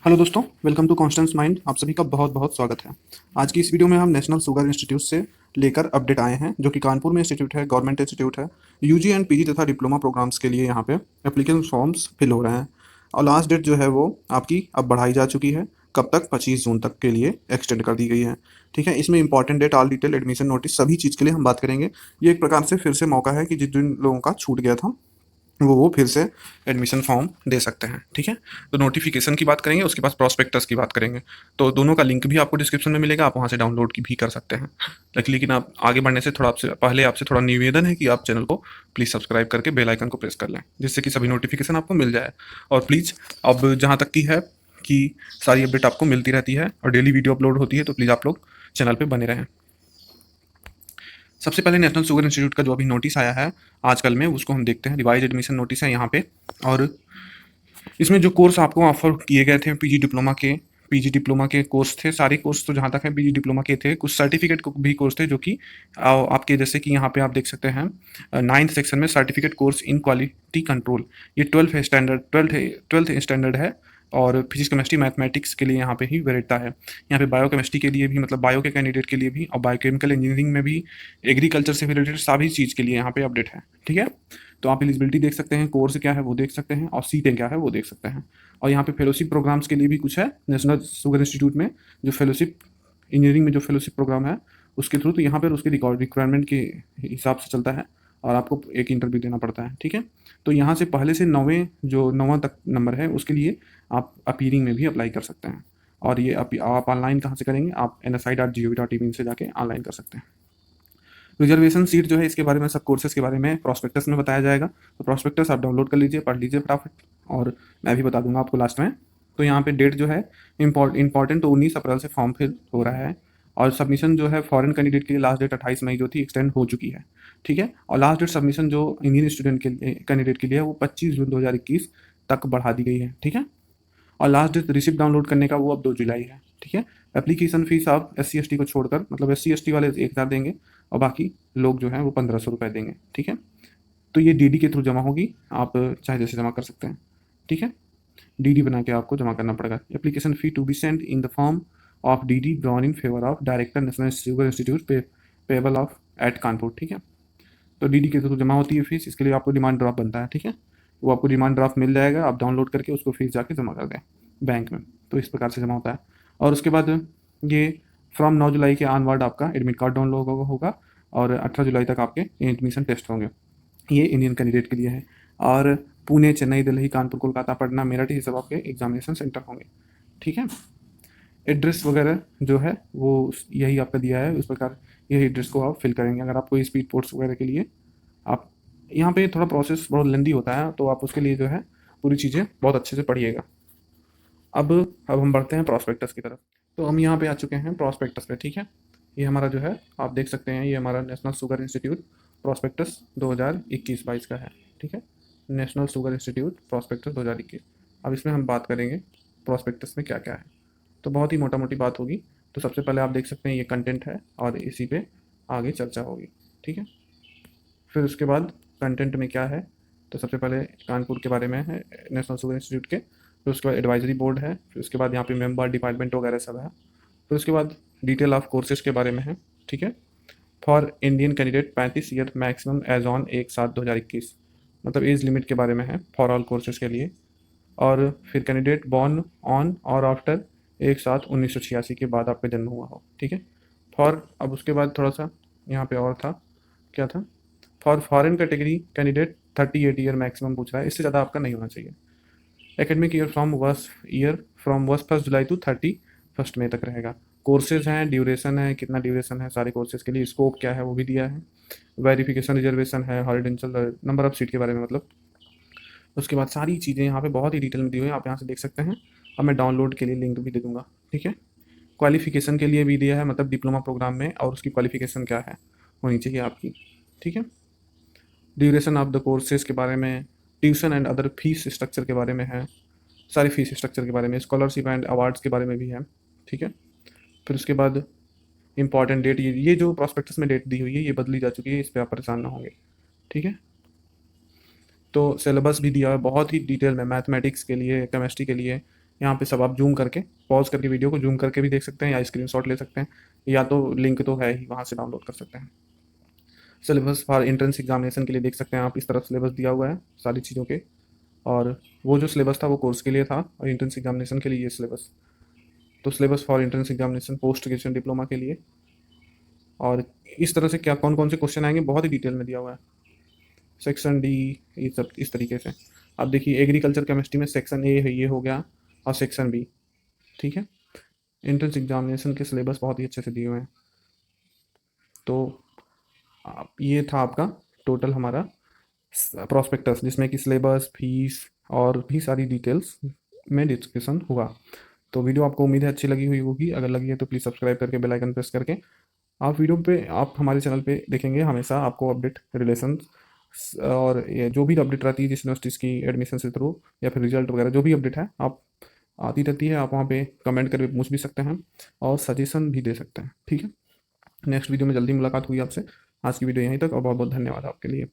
Hello दोस्तों, welcome to Constance mind. आप सभी का बहुत बहुत स्वागत है। आज की इस वीडियो में हम नेशनल शुगर इंस्टीट्यूट से लेकर अपडेट आए हैं, जो कि कानपुर में इंस्टीट्यूट है, गवर्नमेंट इंस्टीट्यूट है। यूजी एंड पीजी तथा डिप्लोमा प्रोग्राम्स के लिए यहाँ पे एप्लीकेशन फॉर्म्स फिल हो रहे हैं और लास्ट डेट जो है वो आपकी अब बढ़ाई जा चुकी है। कब तक? 25 जून तक के लिए एक्सटेंड कर दी गई है। ठीक है, इसमें important date, all detail, admission notice, सभी चीज़ के लिए हम बात करेंगे। ये एक प्रकार से फिर से मौका है कि जिन लोगों का छूट गया था वो फिर से एडमिशन फॉर्म दे सकते हैं। ठीक है, तो नोटिफिकेशन की बात करेंगे, उसके बाद प्रॉस्पेक्टस की बात करेंगे। तो दोनों का लिंक भी आपको डिस्क्रिप्शन में मिलेगा, आप वहाँ से डाउनलोड की भी कर सकते हैं। लेकिन आप आगे बढ़ने से थोड़ा आपसे थोड़ा निवेदन है कि आप चैनल को प्लीज़ सब्सक्राइब करके बेल आइकन को प्रेस कर लें, जिससे कि सभी नोटिफिकेशन आपको मिल जाए। और प्लीज़, अब जहाँ तक की है कि सारी अपडेट आपको मिलती रहती है और डेली वीडियो अपलोड होती है, तो प्लीज़ आप लोग चैनल पर बने रहें। सबसे पहले नेशनल शुगर इंस्टीट्यूट का जो अभी नोटिस आया है आजकल में, उसको हम देखते हैं। रिवाइज एडमिशन नोटिस है यहाँ पे, और इसमें जो कोर्स आपको ऑफर किए गए थे पीजी डिप्लोमा के कोर्स थे। सारे कोर्स तो जहाँ तक है पीजी डिप्लोमा के थे। कुछ सर्टिफिकेट भी कोर्स थे जो कि आपके, जैसे कि यहाँ पे आप देख सकते हैं 9th सेक्शन में certificate course in quality control, ये 12th स्टैंडर्ड है। और फिजिक्स केमिस्ट्री मैथमेटिक्स के लिए यहाँ पे ही वैलिडिटी है। यहाँ पे बायो केमिस्ट्री के लिए भी, मतलब बायो के कैंडिडेट के लिए भी, और बायोकेमिकल इंजीनियरिंग में भी, एग्रीकल्चर से रिलेटेड सभी चीज़ के लिए यहाँ पे अपडेट है। ठीक है, तो आप एलिजिबिलिटी देख सकते हैं, कोर्स क्या है वो देख सकते हैं, और सीटें क्या है वो देख सकते हैं। और यहाँ पे फेलोशिप प्रोग्राम्स के लिए भी कुछ है नेशनल शुगर इंस्टीट्यूट में, जो फेलोशिप इंजीनियरिंग में जो फेलोशिप प्रोग्राम है उसके थ्रू, तो यहाँ पर उसके रिक्वायरमेंट के हिसाब से चलता है और आपको एक इंटरव्यू देना पड़ता है। ठीक है, तो यहाँ से पहले से 9वां तक नंबर है उसके लिए आप अपीयरिंग में भी अप्लाई कर सकते हैं। और ये आप ऑनलाइन कहाँ से करेंगे? आप nsi.gov.in से जाके ऑनलाइन कर सकते हैं। रिजर्वेशन सीट जो है, इसके बारे में, सब कोर्सेज के बारे में प्रॉस्पेक्टस में बताया जाएगा। तो प्रॉस्पेक्टस आप डाउनलोड कर लीजिए, पढ़ लीजिए फटाफट, और मैं भी बता दूंगा आपको लास्ट में। तो यहाँ पे डेट जो है इंपॉर्टेंट, तो 19 अप्रैल से फॉर्म फिल हो रहा है। और सबमिशन जो है फॉरेन कैंडिडेट के लिए लास्ट डेट 28 मई जो थी, एक्सटेंड हो चुकी है। ठीक है, और लास्ट डेट सबमिशन जो इंडियन स्टूडेंट के लिए, कैंडिडेट के लिए है, वो 25 जून 2021 तक बढ़ा दी गई है। ठीक है, और लास्ट डेट रिसिप्ट डाउनलोड करने का वो अब 2 जुलाई है। ठीक है, एप्लीकेशन फीस आप SC ST को छोड़कर, मतलब SC ST वाले 1,000 देंगे और बाकी लोग जो हैं वो 1,500 रुपये देंगे। ठीक है, तो ये DD के थ्रू जमा होगी, आप चाहे जैसे जमा कर सकते हैं। ठीक है, DD बना के आपको जमा करना पड़ेगा। Application fee to be send in the form of DD drawn in favour of director national sugar institute payable of at Kanpur. ठीक है, तो DD के थ्रू जमा होती है फीस, इसके लिए आपको डिमांड ड्राफ्ट बनता है। ठीक है, वो आपको डिमांड ड्राफ्ट मिल जाएगा, आप डाउनलोड करके उसको फीस जाके जमा कर दें बैंक में। तो इस प्रकार से जमा होता है। और उसके बाद ये फ्रॉम 9 जुलाई के ऑनवर्ड आपका एडमिट कार्ड डाउनलोड होगा और 18 जुलाई तक आपके एडमिशन टेस्ट होंगे। ये इंडियन कैंडिडेट के लिए है। और पुणे, चेन्नई, दिल्ली, कानपुर, कोलकाता, पटना, मेरठ, ये सब आपके एग्जामिनेशन सेंटर होंगे। ठीक है, एड्रेस वगैरह जो है वो यही आपका दिया है, उस प्रकार यही एड्रेस को आप फिल करेंगे। अगर आपको स्पीड पोस्ट वगैरह के लिए, आप यहाँ पे थोड़ा प्रोसेस बहुत लेंदी होता है, तो आप उसके लिए जो है पूरी चीज़ें बहुत अच्छे से पढ़िएगा। अब अब हम बढ़ते हैं प्रॉस्पेक्टस की तरफ। तो हम यहाँ पे आ चुके हैं प्रॉस्पेक्टस पे। ठीक है, ये हमारा जो है, आप देख सकते हैं, ये हमारा नेशनल शुगर इंस्टीट्यूट प्रॉस्पेक्टस 2021-22 का है। ठीक है, नेशनल शुगर इंस्टीट्यूट प्रॉस्पेक्टस 2021। अब इसमें हम बात करेंगे प्रॉस्पेक्टस में क्या क्या है। तो बहुत ही मोटा मोटी बात होगी। तो सबसे पहले आप देख सकते हैं ये कंटेंट है और इसी पे आगे चर्चा होगी। ठीक है, फिर उसके बाद कंटेंट में क्या है, तो सबसे पहले कानपुर के बारे में है, नेशनल शुगर इंस्टीट्यूट के। फिर उसके बाद एडवाइजरी बोर्ड है, फिर उसके बाद यहाँ पे मेंबर डिपार्टमेंट वगैरह सब है। फिर उसके बाद डिटेल ऑफ कोर्सेज के बारे में है। ठीक है, for Indian candidate 35 year maximum age on 1/7/2021, मतलब एज लिमिट के बारे में है फॉर ऑल कोर्सेज के लिए। और फिर कैंडिडेट बॉर्न ऑन और आफ्टर 1/7/1986 के बाद आपका जन्म हुआ हो। ठीक है, फॉर, अब उसके बाद थोड़ा सा यहाँ पे और था, क्या था, for foreign category candidate 38 year maximum पूछ रहा है, इससे ज़्यादा आपका नहीं होना चाहिए। Academic year from 1 July to 31 May तक रहेगा। कोर्सेज हैं, ड्यूरेशन है, कितना ड्यूरेशन है सारे कोर्सेज के लिए, स्कोप क्या है वो भी दिया है। वेरिफिकेशन रिजर्वेशन है, हॉरिडेंशियल नंबर ऑफ सीट के बारे में, मतलब उसके बाद सारी चीज़ें यहाँ पे बहुत ही डिटेल में दी हुई है, आप यहाँ से देख सकते हैं। अब मैं डाउनलोड के लिए लिंक भी दे दूँगा। ठीक है, क्वालिफिकेशन के लिए भी दिया है, मतलब डिप्लोमा प्रोग्राम में, और उसकी क्वालिफिकेशन क्या है होनी चाहिए आपकी। ठीक है, ड्यूरेशन ऑफ द कोर्सेज के बारे में, tuition and other fees structure के बारे में है, सारी फीस स्ट्रक्चर के बारे में, स्कॉलरशिप एंड अवार्ड्स के बारे में भी है। ठीक है, फिर उसके बाद इंपॉर्टेंट डेट, ये जो प्रॉस्पेक्टस में डेट दी हुई है ये बदली जा चुकी है, इस पर आप परेशान ना होंगे। ठीक है, तो सिलेबस भी दिया है बहुत ही डिटेल में, मैथमेटिक्स के लिए, केमिस्ट्री के लिए, यहाँ पे सब आप जूम करके, पॉज करके वीडियो को जूम करके भी देख सकते हैं, या स्क्रीनशॉट ले सकते हैं, या तो लिंक तो है ही, वहाँ से डाउनलोड कर सकते हैं। सिलेबस फॉर एंट्रेंस एग्जामिनेशन के लिए देख सकते हैं आप, इस तरफ सिलेबस दिया हुआ है सारी चीज़ों के। और वो जो सिलेबस था वो कोर्स के लिए था, और एंट्रेंस एग्जामिनेशन के लिए ये सिलेबस। तो syllabus for entrance examination post graduation diploma के लिए, और इस तरह से क्या कौन कौन से क्वेश्चन आएंगे बहुत ही डिटेल में दिया हुआ है। सेक्शन डी, ये सब इस तरीके से। अब देखिए एग्रीकल्चर केमिस्ट्री में सेक्शन ए है, ये हो गया, और सेक्शन बी। ठीक है, एंट्रेंस एग्जामिनेशन के सिलेबस बहुत ही अच्छे से दिए हुए हैं। तो ये था आपका टोटल हमारा प्रोस्पेक्टस, जिसमें कि सिलेबस, फीस और भी सारी डिटेल्स में डिस्कशन हुआ। तो वीडियो आपको उम्मीद है अच्छी लगी हुई होगी। अगर लगी है तो प्लीज़ सब्सक्राइब करके बेल आइकन प्रेस करके आप वीडियो पे, आप हमारे चैनल पे देखेंगे हमेशा आपको अपडेट रिलेशन और ये जो भी अपडेट रहती है जिस यूनिवर्सिटीज़ की एडमिशन से थ्रू, या फिर रिजल्ट वगैरह जो भी अपडेट है आप आती रहती है, आप वहाँ पे कमेंट करके पूछ भी सकते हैं और सजेशन भी दे सकते हैं। ठीक है, नेक्स्ट वीडियो में जल्दी मुलाकात हुई आपसे। आज की वीडियो यहीं तक, और बहुत बहुत धन्यवाद आपके लिए।